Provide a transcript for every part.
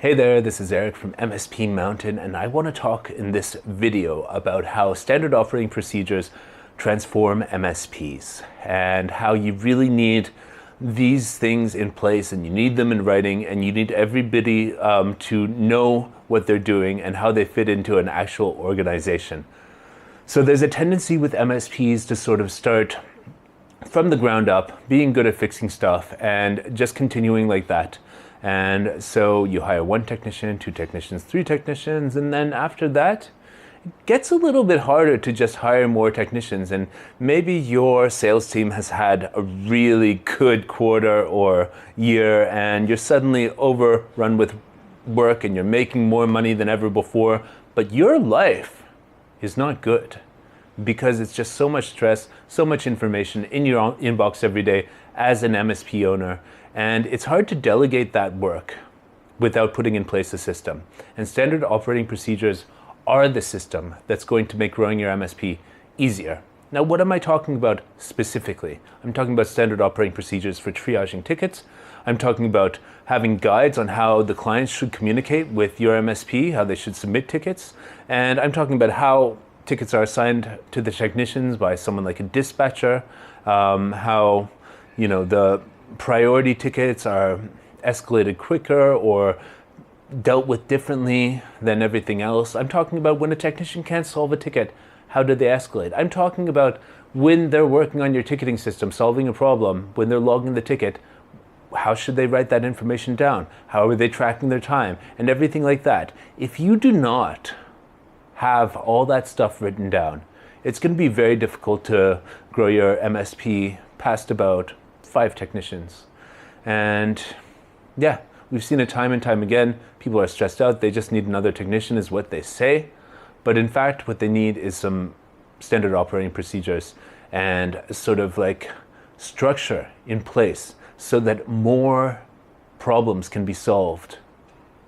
Hey there, this is Eric from MSP Mountain, and I want to talk in this video about how standard operating procedures transform MSPs and how you really need these things in place, and you need them in writing, and you need everybody to know what they're doing and how they fit into an actual organization. So there's a tendency with MSPs to sort of start from the ground up, being good at fixing stuff and just continuing like that. And so you hire one technician, two technicians, three technicians, and then after that, it gets a little bit harder to just hire more technicians. And maybe your sales team has had a really good quarter or year, and you're suddenly overrun with work and you're making more money than ever before, but your life is not good because it's just so much stress, so much information in your inbox every day as an MSP owner. And it's hard to delegate that work without putting in place a system. And standard operating procedures are the system that's going to make growing your MSP easier. Now, what am I talking about specifically? I'm talking about standard operating procedures for triaging tickets. I'm talking about having guides on how the clients should communicate with your MSP, how they should submit tickets. And I'm talking about how tickets are assigned to the technicians by someone like a dispatcher, how the priority tickets are escalated quicker or dealt with differently than everything else. I'm talking about when a technician can't solve a ticket, how do they escalate? I'm talking about when they're working on your ticketing system, solving a problem, when they're logging the ticket, how should they write that information down? How are they tracking their time? And everything like that. If you do not have all that stuff written down, it's going to be very difficult to grow your MSP past about 5 technicians. And yeah, we've seen it time and time again. People are stressed out. They just need another technician is what they say. But in fact, what they need is some standard operating procedures and sort of like structure in place so that more problems can be solved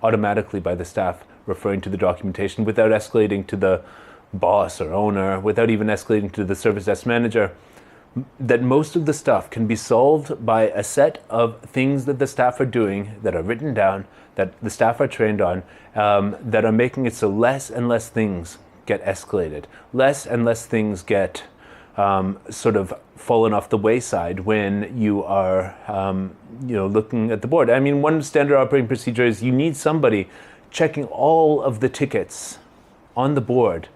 automatically by the staff referring to the documentation without escalating to the boss or owner, without even escalating to the service desk manager. That most of the stuff can be solved by a set of things that the staff are doing that are written down, that the staff are trained on, that are making it so less and less things get escalated, less and less things get sort of fallen off the wayside when you are looking at the board. I mean, one standard operating procedure is you need somebody checking all of the tickets on the board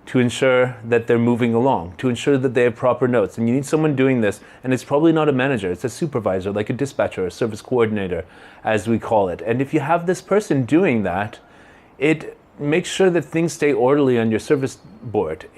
to ensure that they're moving along, to ensure that they have proper notes. And you need someone doing this, and it's probably not a manager, it's a supervisor, like a dispatcher, a service coordinator, as we call it. And if you have this person doing that, it makes sure that things stay orderly on your service board.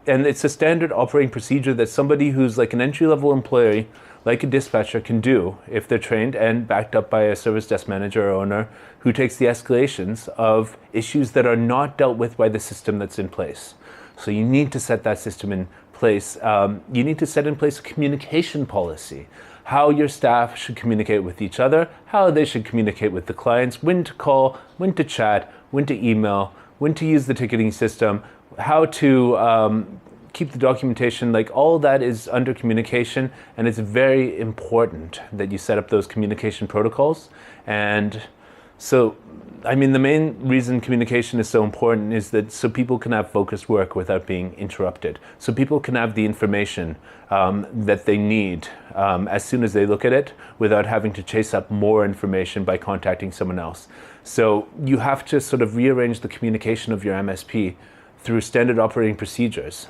And it's a standard operating procedure that somebody who's like an entry-level employee, like a dispatcher, can do if they're trained and backed up by a service desk manager or owner who takes the escalations of issues that are not dealt with by the system that's in place. So you need to set that system in place. You need to set in place a communication policy, how your staff should communicate with each other, how they should communicate with the clients, when to call, when to chat, when to email, when to use the ticketing system, how to keep the documentation. Like, all that is under communication, and it's very important that you set up those communication protocols. And so, I mean, the main reason communication is so important is that so people can have focused work without being interrupted. So people can have the information that they need as soon as they look at it without having to chase up more information by contacting someone else. So you have to sort of rearrange the communication of your MSP through standard operating procedures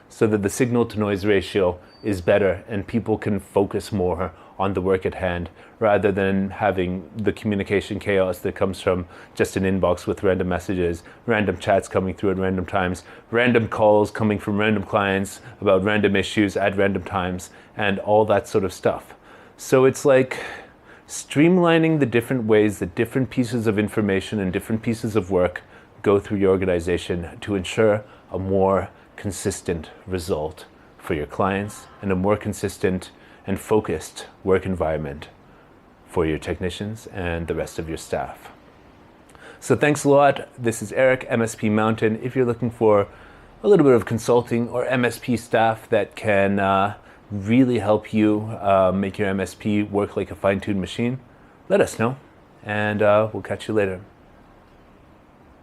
so that the signal to noise ratio is better and people can focus more on the work at hand rather than having the communication chaos that comes from just an inbox with random messages, random chats coming through at random times, random calls coming from random clients about random issues at random times, and all that sort of stuff. So it's like streamlining the different ways that different pieces of information and different pieces of work go through your organization to ensure a more consistent result for your clients and a more consistent and focused work environment for your technicians and the rest of your staff. So thanks a lot. This is Eric, MSP Mountain. If you're looking for a little bit of consulting or MSP staff that can really help you make your MSP work like a fine-tuned machine, let us know. and we'll catch you later.